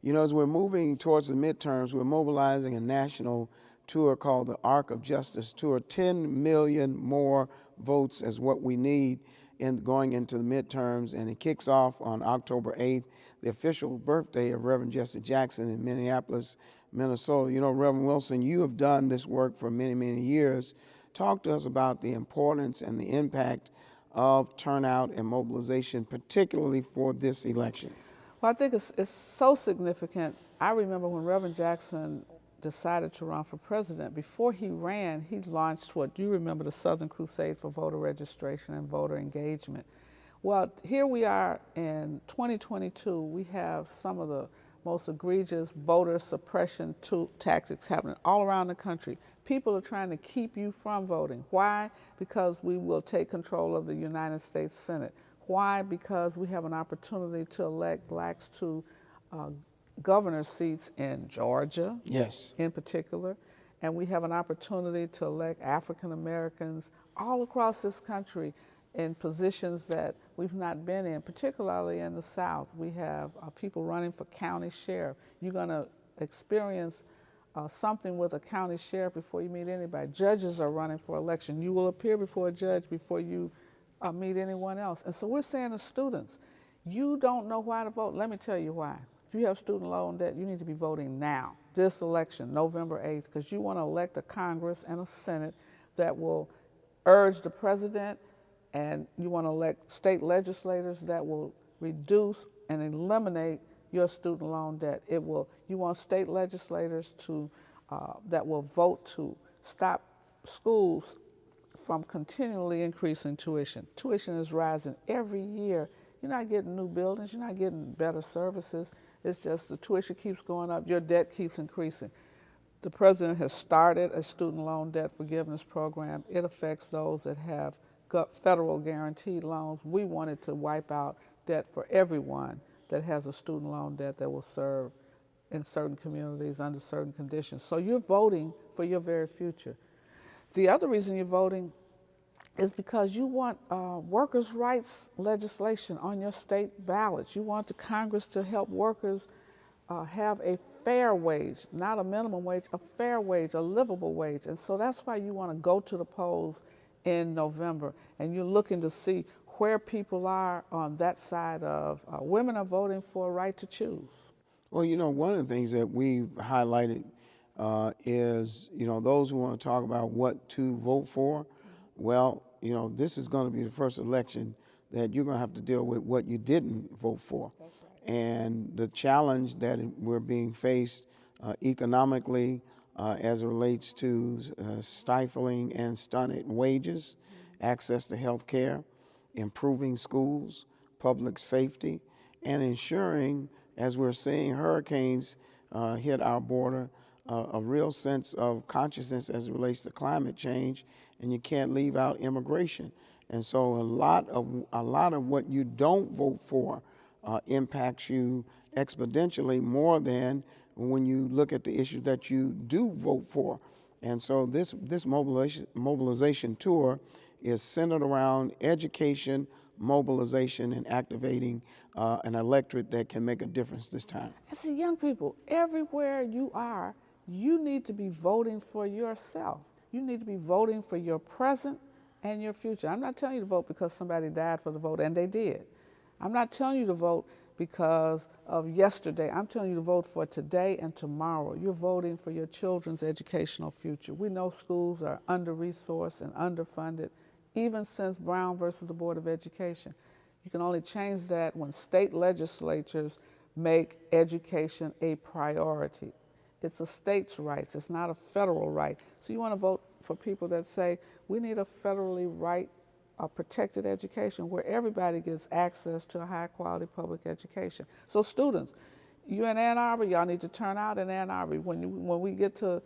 You know, as we're moving towards the midterms, we're mobilizing a national tour called the Arc of Justice Tour. 10 million more votes is what we need in going into the midterms, and it kicks off on October 8th, the official birthday of Reverend Jesse Jackson in Minneapolis, Minnesota. You know, Reverend Wilson, you have done this work for many, many years. Talk to us about the importance and the impact of turnout and mobilization, particularly for this election. Well, I think it's so significant. I remember when Reverend Jackson decided to run for president. Before he ran, he launched what you remember, the Southern Crusade for Voter Registration and Voter Engagement. Well, here we are in 2022. We have some of the most egregious voter suppression tactics happening all around the country. People are trying to keep you from voting. Why? Because we will take control of the United States Senate. Why? Because we have an opportunity to elect blacks to governor seats in Georgia, yes, in particular, and we have an opportunity to elect African Americans all across this country in positions that we've not been in, particularly in the South. We have people running for county sheriff. You're going to experience something with a county sheriff before you meet anybody. Judges are running for election. You will appear before a judge before you meet anyone else. And so we're saying to students, you don't know why to vote. Let me tell you why. If you have student loan debt, you need to be voting now, this election, November 8th, because you want to elect a Congress and a Senate that will urge the president, and you want to elect state legislators that will reduce and eliminate your student loan debt. You want state legislators that will vote to stop schools from continually increasing tuition. Tuition is rising every year. You're not getting new buildings, you're not getting better services. It's just the tuition keeps going up, your debt keeps increasing. The president has started a student loan debt forgiveness program. It affects those that have federal guaranteed loans. We wanted to wipe out debt for everyone that has a student loan debt that will serve in certain communities under certain conditions. So you're voting for your very future. The other reason you're voting is because you want workers' rights legislation on your state ballots. You want the Congress to help workers have a fair wage, not a minimum wage, a fair wage, a livable wage. And so that's why you want to go to the polls in November, and you're looking to see where people are on that side of women are voting for a right to choose. Well, you know, one of the things that we've highlighted is, you know, those who want to talk about what to vote for. Well, you know, this is going to be the first election that you're going to have to deal with what you didn't vote for. That's right. And the challenge that we're being faced economically as it relates to stifling and stunted wages, access to health care, improving schools, public safety, and ensuring, as we're seeing hurricanes hit our border, a real sense of consciousness as it relates to climate change, and you can't leave out immigration. And so a lot of what you don't vote for impacts you exponentially more than when you look at the issues that you do vote for. And so this mobilization tour is centered around education, mobilization, and activating an electorate that can make a difference this time. And see, young people, everywhere you are, you need to be voting for yourself. You need to be voting for your present and your future. I'm not telling you to vote because somebody died for the vote, and they did. I'm not telling you to vote because of yesterday. I'm telling you to vote for today and tomorrow. You're voting for your children's educational future. We know schools are under-resourced and underfunded. even since Brown versus the Board of Education. You can only change that when state legislatures make education a priority. It's a state's rights, it's not a federal right. So you want to vote for people that say we need a federally protected education where everybody gets access to a high quality public education. So students, you in Ann Arbor, y'all need to turn out in Ann Arbor. When we go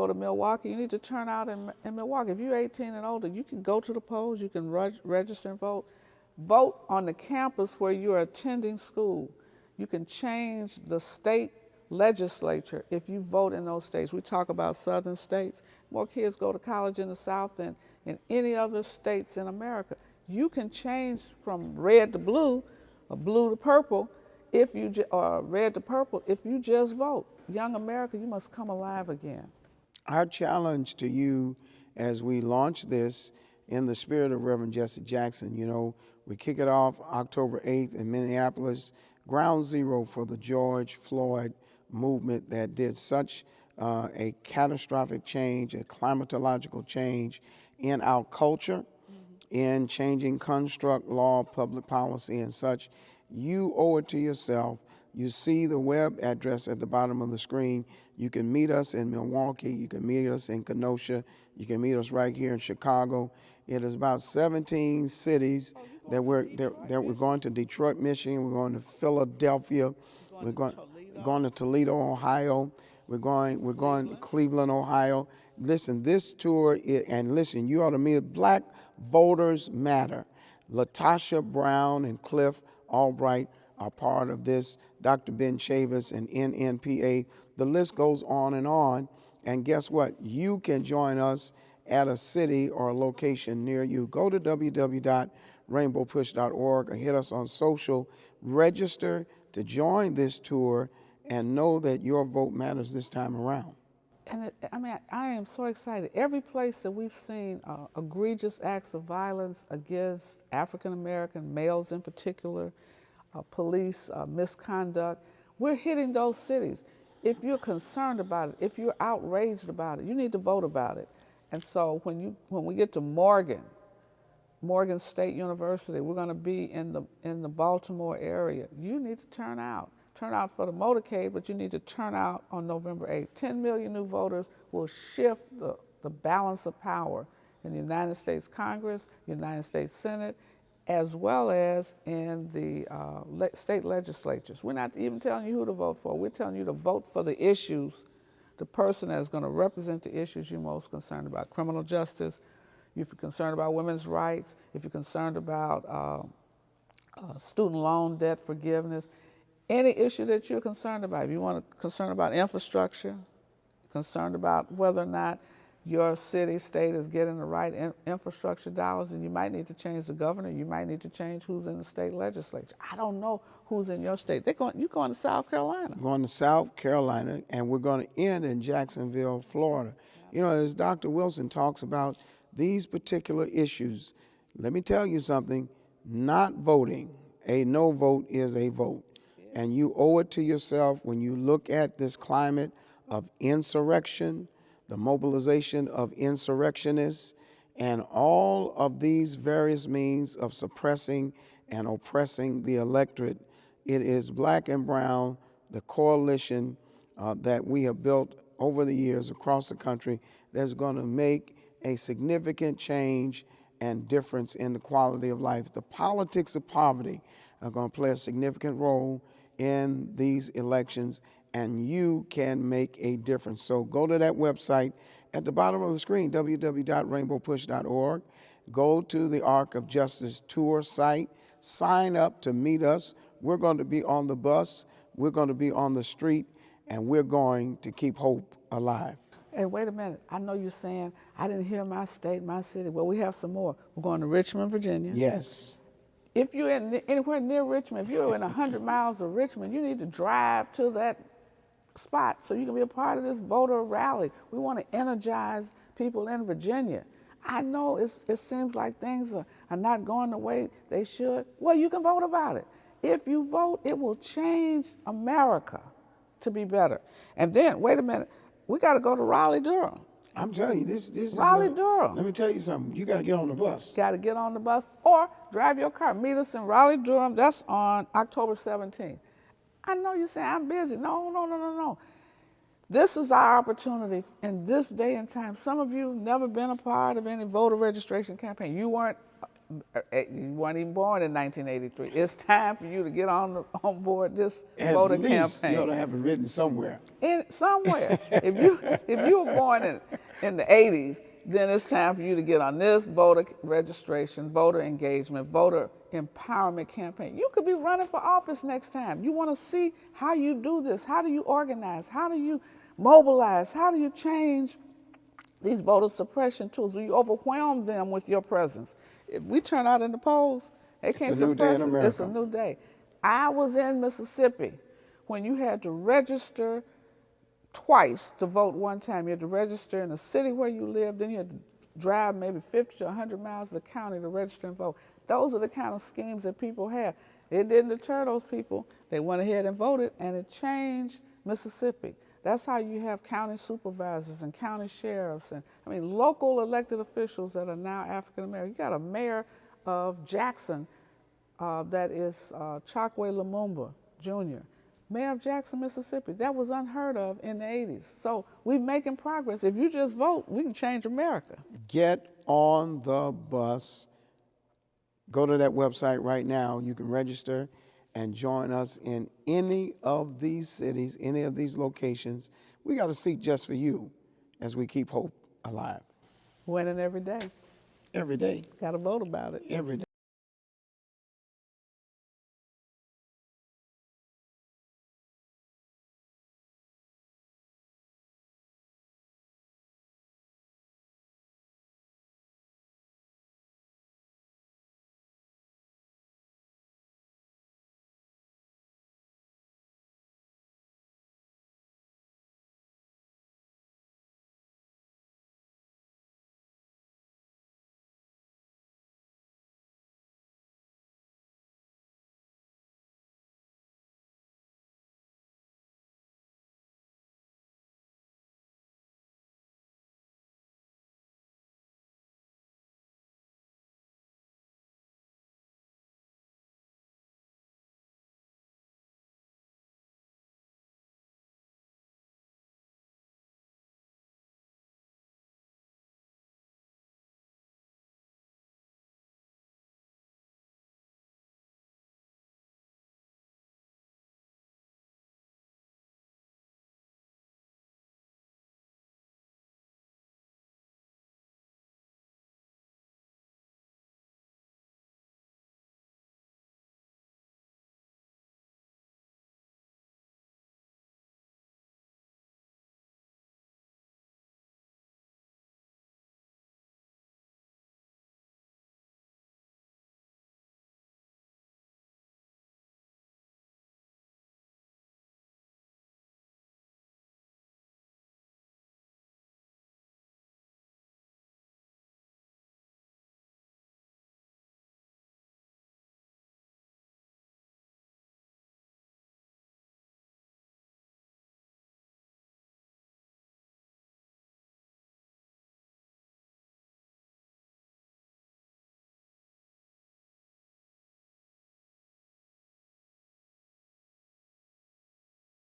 to Milwaukee, you need to turn out in Milwaukee. If you're 18 and older, you can go to the polls, you can register and vote. Vote on the campus where you're attending school. You can change the state legislature if you vote in those states. We talk about southern states. More kids go to college in the South than in any other states in America. You can change from red to blue, or blue to purple, or red to purple, if you just vote. Young America, you must come alive again. Our challenge to you as we launch this in the spirit of Reverend Jesse Jackson, we kick it off October 8th in Minneapolis, ground zero for the George Floyd movement that did such a catastrophic change, a climatological change in our culture, in changing construct, law, public policy, and such. You owe it to yourself. You see the web address at the bottom of the screen. You can meet us in Milwaukee. You can meet us in Kenosha. You can meet us right here in Chicago. It is about 17 cities that we're going to. Detroit, Michigan. We're going to Philadelphia. We're going to Toledo, Ohio. We're going to Cleveland, Ohio. Listen, this tour, and listen, you ought to meet Black Voters Matter. Latasha Brown and Cliff Albright are part of this. Dr. Ben Chavis and NNPA. The list goes on. And guess what? You can join us at a city or a location near you. Go to www.rainbowpush.org or hit us on social. Register to join this tour and know that your vote matters this time around. And I am so excited. Every place that we've seen egregious acts of violence against African American males in particular, police misconduct, we're hitting those cities. If you're concerned about it, if you're outraged about it, you need to vote about it. And so when we get to Morgan State University, we're going to be in the Baltimore area. You need to turn out. Turn out for the motorcade, but you need to turn out on November 8th. 10 million new voters will shift the balance of power in the United States Congress, United States Senate, as well as in the state legislatures. We're not even telling you who to vote for. We're telling you to vote for the issues, the person that is going to represent the issues you're most concerned about. Criminal justice, if you're concerned about women's rights, if you're concerned about student loan debt forgiveness, any issue that you're concerned about. If you want to concerned about infrastructure, concerned about whether or not your city, state is getting the right infrastructure dollars, and you might need to change the governor. You might need to change who's in the state legislature. I don't know who's in your state. You're going to South Carolina. Going to South Carolina, and we're going to end in Jacksonville, Florida. As Dr. Wilson talks about these particular issues, let me tell you something. Not voting, a no vote is a vote. And you owe it to yourself when you look at this climate of insurrection, the mobilization of insurrectionists, and all of these various means of suppressing and oppressing the electorate. It is Black and Brown, the coalition that we have built over the years across the country, that's going to make a significant change and difference in the quality of life. The politics of poverty are going to play a significant role in these elections, and you can make a difference. So go to that website at the bottom of the screen, www.rainbowpush.org. Go to the Arc of Justice tour site, sign up to meet us. We're going to be on the bus, we're going to be on the street, and we're going to keep hope alive. Hey, wait a minute. I know you're saying, I didn't hear my state, my city. Well, we have some more. We're going to Richmond, Virginia. Yes. If you're anywhere near Richmond, if you're in 100 miles of Richmond, you need to drive to that spot so you can be a part of this voter rally. We want to energize people in Virginia. I know it seems like things are not going the way they should. Well, you can vote about it. If you vote, it will change America to be better. And then, wait a minute, we got to go to Raleigh, Durham. I'm telling you, this is Raleigh-Durham. Let me tell you something. You got to get on the bus. Got to get on the bus or drive your car. Meet us in Raleigh-Durham. That's on October 17th. I know you say I'm busy. No. This is our opportunity in this day and time. Some of you never been a part of any voter registration campaign. You weren't even born in 1983. It's time for you to get on board this voter campaign. You ought to have it written somewhere. Somewhere. If you were born in the 80s, then it's time for you to get on this voter registration, voter engagement, voter empowerment campaign. You could be running for office next time. You want to see how you do this. How do you organize? How do you mobilize? How do you change these voter suppression tools? You overwhelm them with your presence. If we turn out in the polls, they can't suppress it. It's a new day. I was in Mississippi when you had to register twice to vote one time. You had to register in the city where you lived, then you had to drive maybe 50 to 100 miles to the county to register and vote. Those are the kind of schemes that people have. It didn't deter those people. They went ahead and voted, and it changed Mississippi. That's how you have county supervisors and county sheriffs and, local elected officials that are now African American. You got a mayor of Jackson that is Chokwe Lumumba Jr., mayor of Jackson, Mississippi. That was unheard of in the 80s. So we're making progress. If you just vote, we can change America. Get on the bus. Go to that website right now. You can register and join us in any of these cities, any of these locations. We got a seat just for you as we keep hope alive. Winning every day. Every day. Got to vote about it. Every day.